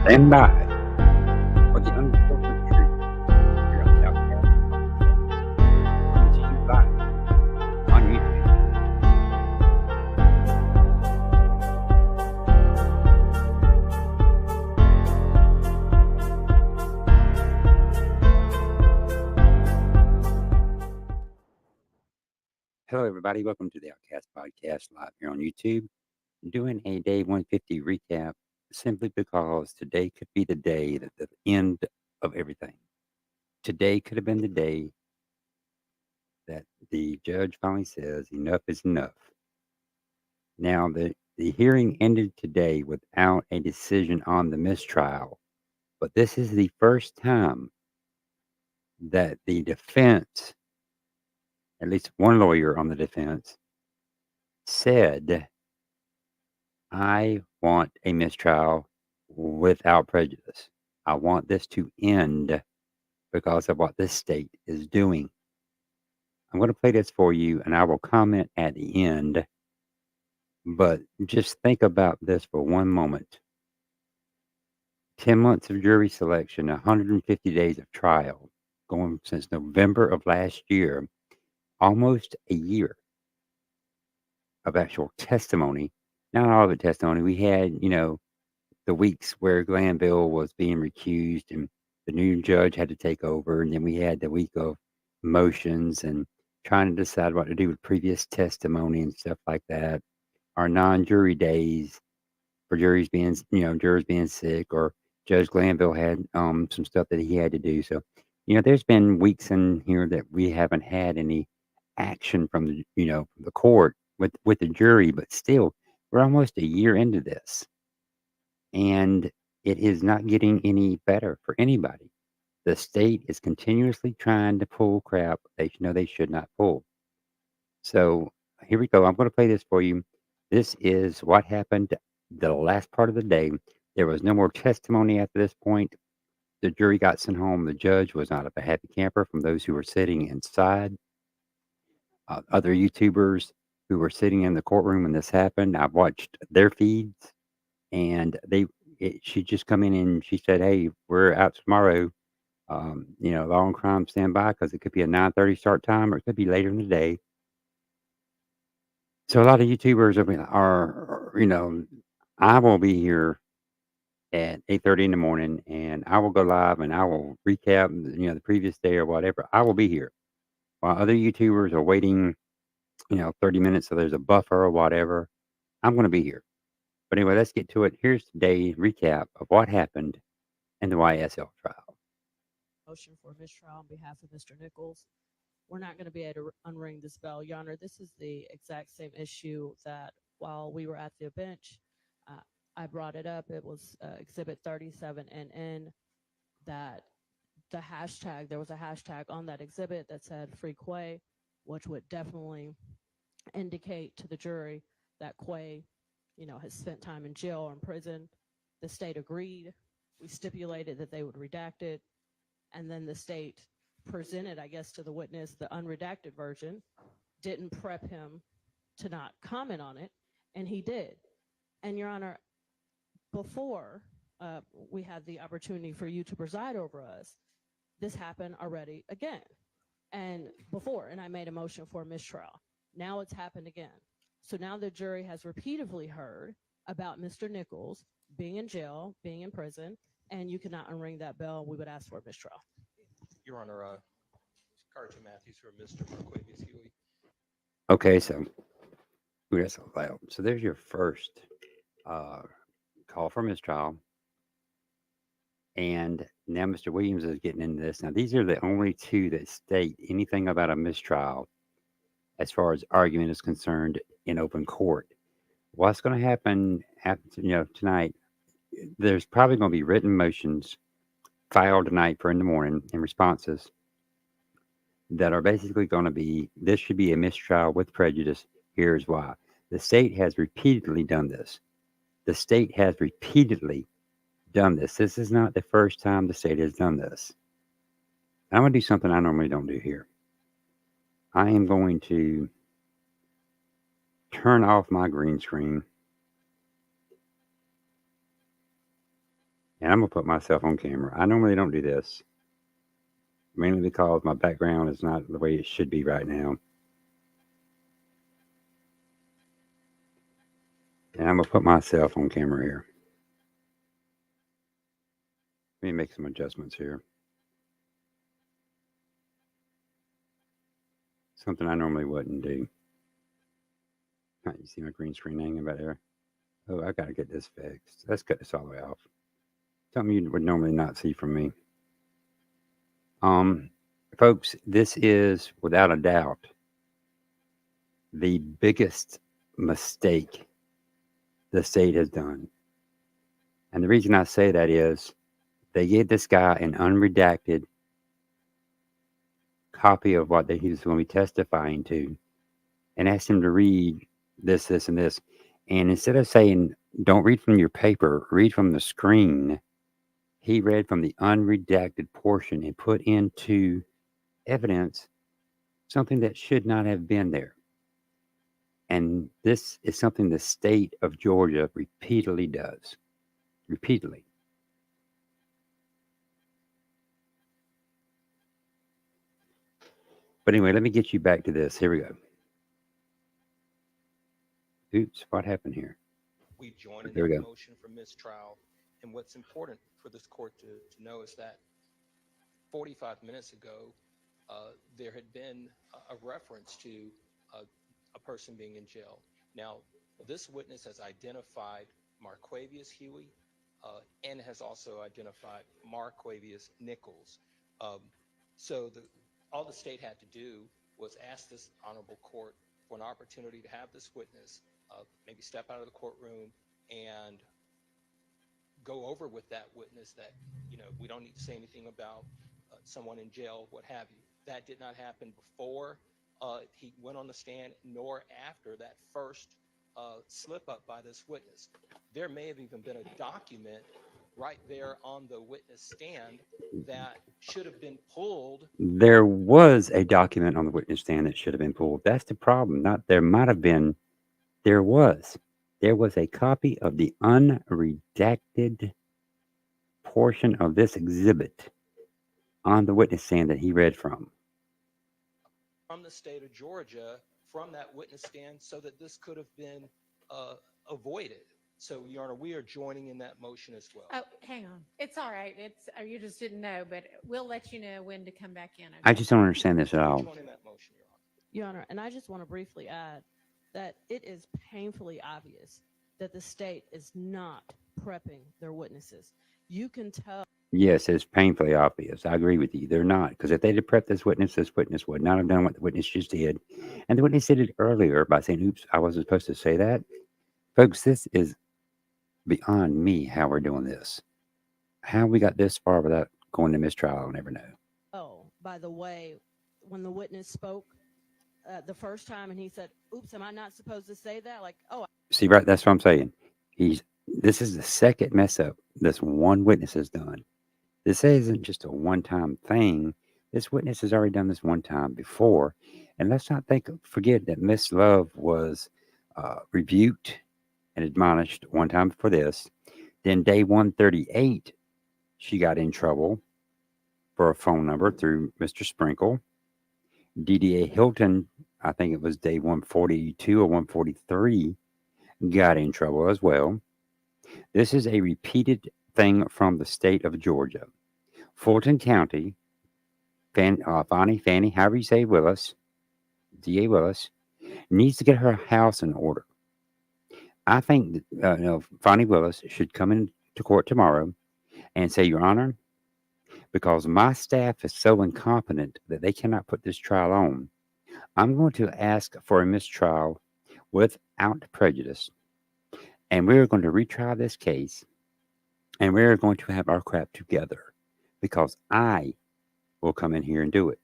Stand by for the unfiltered truth here on the Outcast Podcast. Coming to you live on YouTube. Hello, everybody. Welcome to the Outcast Podcast live here on YouTube. Doing a day 150 recap simply because today could be the day that the end of everything. Today could have been the day that the judge finally says enough is enough. Now, the hearing ended today without a decision on the mistrial, but this is the first time that the defense, at least one lawyer on the defense, said, I want a mistrial without prejudice. I want this to end because of what this state is doing. I'm going to play this for you and I will comment at the end. But just think about this for one moment. 10 months of jury selection, 150 days of trial, going since November of last year, almost a year of actual testimony. Not all of the testimony. We had, the weeks where Glanville was being recused and the new judge had to take over. And then we had the week of motions and trying to decide what to do with previous testimony and stuff like that. Our non-jury days for jurors being sick, or Judge Glanville had some stuff that he had to do. So, there's been weeks in here that we haven't had any action from the court with the jury, but still, we're almost a year into this, and it is not getting any better for anybody. The state is continuously trying to pull crap they should not pull. So here we go. I'm going to play this for you. This is what happened the last part of the day. There was no more testimony after this point. The jury got sent home. The judge was not a happy camper from those who were sitting inside. Other YouTubers who were sitting in the courtroom when this happened, I've watched their feeds, and she just come in and she said, "Hey, we're out tomorrow. Law and crime stand by because it could be a 9:30 start time or it could be later in the day." So a lot of YouTubers I will be here at 8:30 in the morning, and I will go live and I will recap, the previous day or whatever. I will be here while other YouTubers are waiting, 30 minutes so there's a buffer or whatever. I'm going to be here. But anyway, let's get to it. Here's today's recap of what happened in the YSL trial. Motion for mistrial on behalf of Mr. Nichols. We're not going to be able to unring this bell, Your Honor. This is the exact same issue that while we were at the bench, I brought it up. It was Exhibit 37NN that there was a hashtag on that exhibit that said Free Quay, which would definitely indicate to the jury that Quay, has spent time in jail or in prison. The state agreed. We stipulated that they would redact it. And then the state presented, I guess, to the witness the unredacted version, didn't prep him to not comment on it, and he did. And, Your Honor, before we had the opportunity for you to preside over us, this happened already again. And I made a motion for a mistrial. Now it's happened again. So now the jury has repeatedly heard about Mr. Nichols being in jail, being in prison, and you cannot unring that bell. We would ask for a mistrial. Your Honor, Carter Matthews for Mr. Marquavius Huey. Okay, so that's so loud. So there's your first call for mistrial. And now Mr. Williams is getting into this. Now, these are the only two that state anything about a mistrial as far as argument is concerned in open court. What's going to happen after, tonight, there's probably going to be written motions filed tonight for in the morning in responses that are basically going to be, this should be a mistrial with prejudice. Here's why. The state has repeatedly done this. This is not the first time the state has done this. I'm going to do something I normally don't do here. I am going to turn off my green screen And I'm going to put myself on camera. I normally don't do this, mainly because my background is not the way it should be right now. And I'm going to put myself on camera here. Let me make some adjustments here. Something I normally wouldn't do. You see my green screen hanging back there? Oh, I got to get this fixed. Let's cut this all the way off. Something you would normally not see from me. Um, Folks, this is without a doubt the biggest mistake the state has done. And the reason I say that is they gave this guy an unredacted copy of what he was going to be testifying to and asked him to read this, this, and this. And instead of saying, don't read from your paper, read from the screen, he read from the unredacted portion and put into evidence something that should not have been there. And this is something the state of Georgia repeatedly does. Repeatedly. But anyway, let me get you back to this. Here we go. Oops, what happened here? We join in There we that go. motion for mistrial. And what's important for this court to know is that 45 minutes ago, there had been a reference to a person being in jail. Now, this witness has identified Marquavius Huey and has also identified Marquavius Nichols. Um, so all the state had to do was ask this honorable court for an opportunity to have this witness maybe step out of the courtroom and go over with that witness that, we don't need to say anything about someone in jail, what have you. That did not happen before he went on the stand, nor after that first slip up by this witness. There may have even been a document right there on the witness stand that should have been pulled. There was a document on the witness stand that should have been pulled. That's the problem. Not there might have been. There was. There was a copy of the unredacted portion of this exhibit on the witness stand that he read from. From the state of Georgia, from that witness stand, so that this could have been avoided. So, Your Honor, we are joining in that motion as well. Oh, hang on. It's all right. You just didn't know, but we'll let you know when to come back in. I Okay? just don't understand this at We all. join in that motion, Your Honor. Your Honor, and I just want to briefly add that it is painfully obvious that the state is not prepping their witnesses. You can tell. Yes, it's painfully obvious. I agree with you. They're not. Because if they'd have prepped this witness would not have done what the witness just did. And the witness did it earlier by saying, oops, I wasn't supposed to say that. Folks, this is beyond me how we're doing this. How we got this far without going to mistrial, I'll never know. Oh, by the way, when the witness spoke the first time and he said, oops, am I not supposed to say that? Like, oh, See, right? That's what I'm saying. This is the second mess up this one witness has done. This isn't just a one-time thing. This witness has already done this one time before. And let's not forget that Miss Love was rebuked and admonished one time for this. Then day 138, she got in trouble for a phone number through Mr. Sprinkle. DDA Hilton, I think it was day 142 or 143, got in trouble as well. This is a repeated thing from the state of Georgia. Fulton County, Fannie, however you say Willis, DA Willis, needs to get her house in order. I think Fannie Willis should come into court tomorrow and say, Your Honor, because my staff is so incompetent that they cannot put this trial on, I'm going to ask for a mistrial without prejudice. And we're going to retry this case and we're going to have our crap together because I will come in here and do it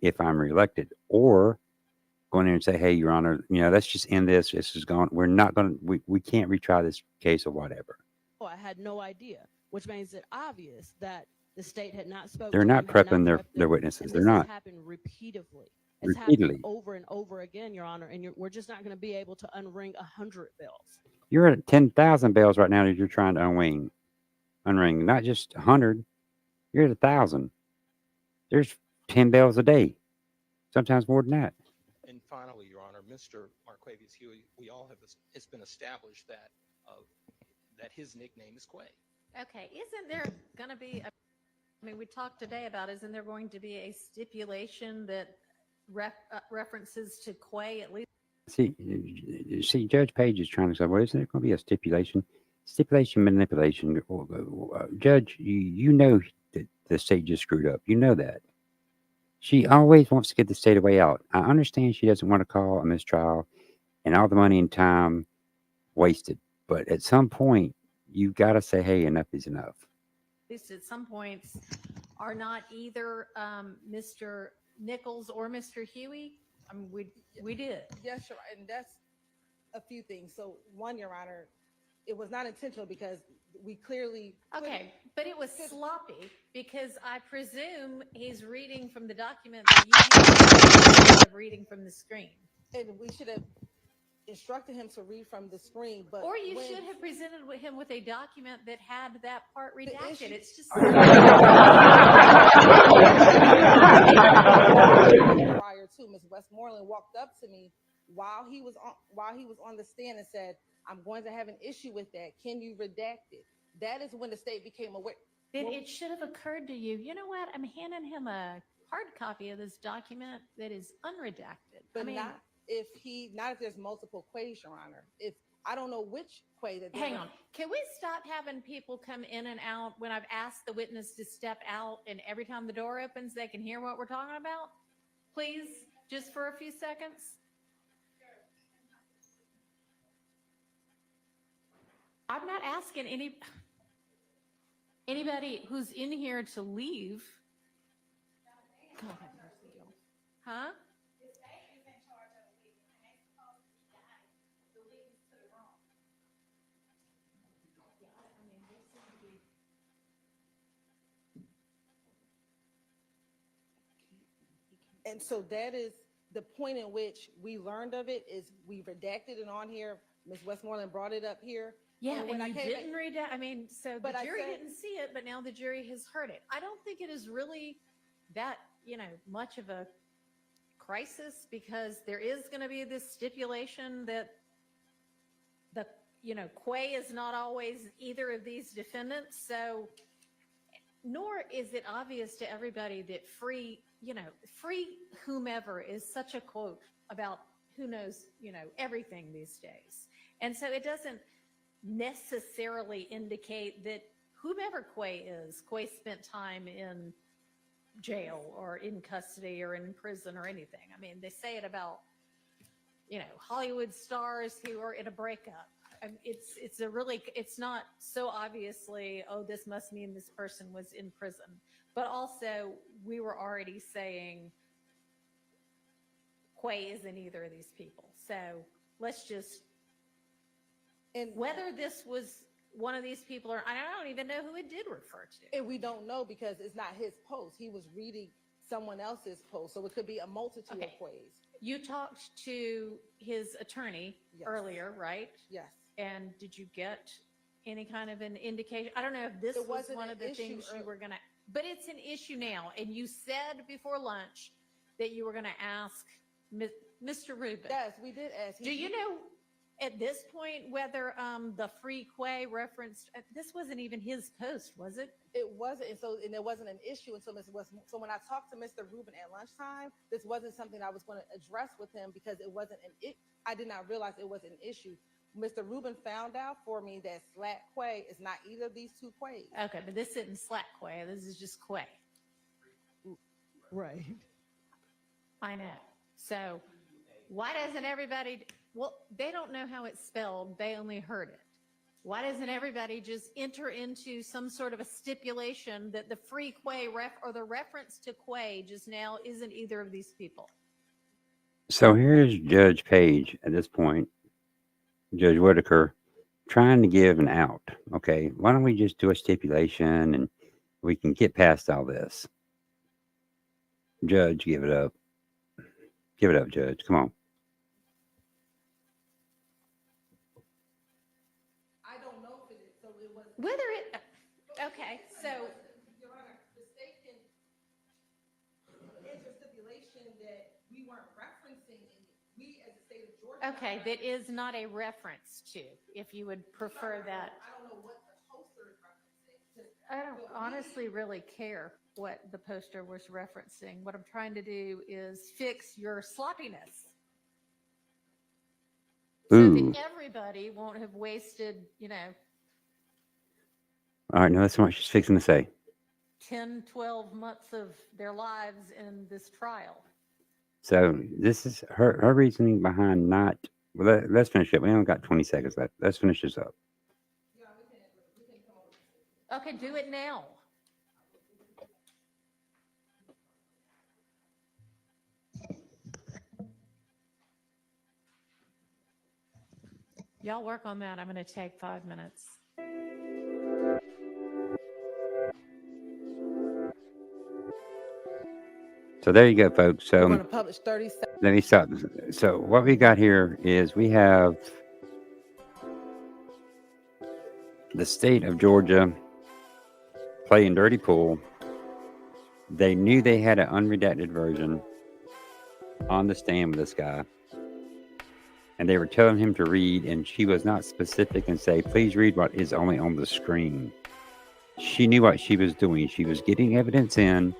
if I'm reelected, or go in there and say, hey, Your Honor, let's just end this. This is gone. We're not going to, we can't retry this case or whatever. I had no idea, which makes it obvious that the state had not spoken. They're not prepping their witnesses. They're not. This has happened repeatedly. It's Repeatedly. happened over and over again, Your Honor, and we're just not going to be able to unring 100 bells. You're at 10,000 bells right now that you're trying to unwing. unring, not just 100. You're at 1,000. There's 10 bells a day, sometimes more than that. And finally, Your Honor, Mr. Marquavius Huey, we all have, it's been established that, that his nickname is Quay. Okay, isn't there going to be, I mean, we talked today about, isn't there going to be a stipulation that references to Quay at least? See, Judge Page is trying to say, well, isn't there going to be a stipulation? Stipulation manipulation. Judge, you know that the state just screwed up. You know that. She always wants to get the state way out. I understand she doesn't want to call a mistrial and all the money and time wasted. But at some point, you've got to say, hey, enough is enough. At least at some points are not either Mr. Nichols or Mr. Huey. I mean, we did. Yes, Your Honor, and that's a few things. So one, Your Honor, it was not intentional because we clearly. Okay, but it was sloppy because I presume he's reading from the document that you instead of reading from the screen. And we should have instructed him to read from the screen, but. Or you should have presented him with a document that had that part redacted. issue- It's just. Prior to, Ms. Westmoreland walked up to me while he was on the stand and said, I'm going to have an issue with that. Can you redact it? That is when the state became aware. Then Well- it should have occurred to you, you know what? I'm handing him a hard copy of this document that is unredacted. But I mean, not if there's multiple Quays, Your Honor. If I don't know which Quay that. hang on. Can we stop having people come in and out when I've asked the witness to step out and every time the door opens, they can hear what we're talking about? Please, just for a few seconds. I'm not asking anybody who's in here to leave. God have mercy, y'all. Huh? And so that is the point in which we learned of it is we redacted it on here. Ms. Westmoreland brought it up here. Yeah, when and I you came didn't read it. I mean, so the But I jury said- didn't see it, but now the jury has heard it. I don't think it is really that, much of a crisis because there is going to be this stipulation that Quay is not always either of these defendants. So, nor is it obvious to everybody that free whomever is such a quote about who knows, everything these days. And so it doesn't necessarily indicate that whomever Quay spent time in jail or in custody or in prison or anything. I mean, they say it about, Hollywood stars who are in a breakup. It's not so obviously, oh, this must mean this person was in prison. But also, we were already saying Quay isn't either of these people. So let's just, And whether this was one of these people or I don't even know who it did refer to. And we don't know because it's not his post. He was reading someone else's post. So it could be a multitude Okay. of Quays. You talked to his attorney Yes. earlier, right? Yes. And did you get any kind of an indication? I don't know if this It was wasn't one an of the issue things you ear- were going to, but it's an issue now. And you said before lunch that you were going to ask Mr. Rubin. Yes, we did ask. Do you know at this point whether the free Quay referenced, this wasn't even his post, was it? It wasn't, and it wasn't an issue until Mr. West. So when I talked to Mr. Rubin at lunchtime, this wasn't something I was going to address with him because it wasn't I did not realize it was an issue. Mr. Rubin found out for me that Slack Quay is not either of these two Quays. Okay, but this isn't Slack Quay. This is just Quay. Right. I know. So why doesn't everybody, well, they don't know how it's spelled. They only heard it. Why doesn't everybody just enter into some sort of a stipulation that the free Quay or the reference to Quay just now isn't either of these people? So here's Judge Page at this point, Judge Whitaker, trying to give an out. Okay, why don't we just do a stipulation and we can get past all this? Judge, give it up. Give it up, Judge. Come on. I don't know if it is. So it was. Whether it, Okay, so, Your Honor, the state can enter stipulation that we weren't referencing any, we as the state of Georgia. okay, that is not a reference to, if you would prefer that. I don't know what the poster is referencing. I don't honestly really care what the poster was referencing. What I'm trying to do is fix your sloppiness. So Ooh. that everybody won't have wasted, All right, now that's what she's fixing to say. 10, 12 months of their lives in this trial. So this is her reasoning behind not. Well, let's finish it. We only got 20 seconds left. Let's finish this up. Okay, do it now. Y'all work on that. I'm going to take 5 minutes. So there you go, folks. We're So going to publish 30 seconds. let me stop. So what we got here is we have the state of Georgia playing dirty pool. They knew they had an unredacted version on the stand with this guy, and they were telling him to read, and she was not specific and say, please read what is only on the screen. She knew what she was doing. She was getting evidence in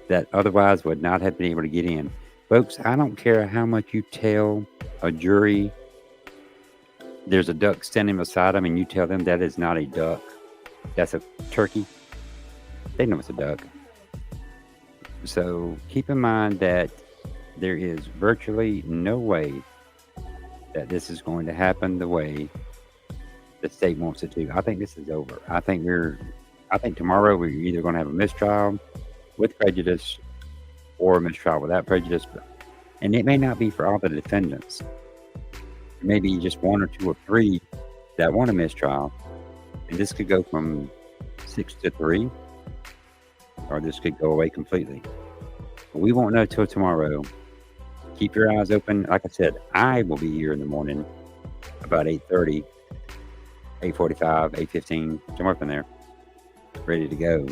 that otherwise would not have been able to get in. Folks, I don't care how much you tell a jury there's a duck standing beside them and you tell them that is not a duck, that's a turkey. They know it's a duck. So keep in mind that there is virtually no way that this is going to happen the way the state wants it to. I think this is over. I think tomorrow we're either going to have a mistrial with prejudice or a mistrial without prejudice. And it may not be for all the defendants. Maybe just one or two or three that want a mistrial. And this could go from 6-3, or this could go away completely. But we won't know till tomorrow. Keep your eyes open. Like I said, I will be here in the morning about 8:30, 8:45, 8:15, somewhere from there, ready to go.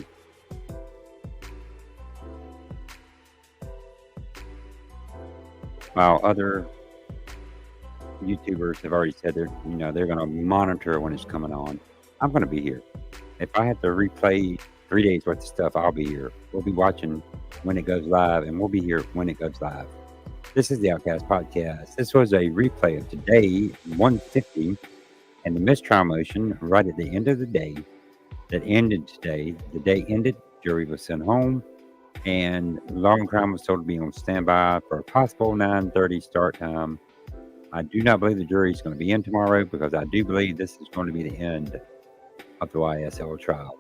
While other YouTubers have already said they're going to monitor when it's coming on, I'm going to be here. If I have to replay 3 days worth of stuff, I'll be here. We'll be watching when it goes live, and we'll be here when it goes live. This is the Outcast Podcast. This was a replay of today, 150, and the mistrial motion right at the end of the day that ended today. The day ended, jury was sent home, and Law and Crime was told to be on standby for a possible 9:30 start time. I do not believe the jury is going to be in tomorrow because I do believe this is going to be the end of the YSL trial.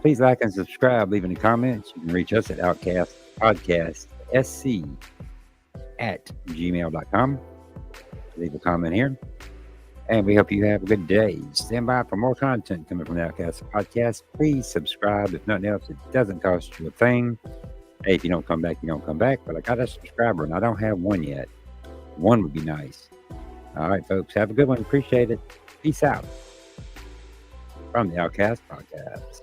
Please like and subscribe, leave any comments. You can reach us at outcastpodcastsc@gmail.com. Leave a comment here. And we hope you have a good day. Stand by for more content coming from the Outcast Podcast. Please subscribe. If nothing else, it doesn't cost you a thing. Hey, if you don't come back, you don't come back. But I got a subscriber, and I don't have one yet. One would be nice. All right, folks. Have a good one. Appreciate it. Peace out. From the Outcast Podcast.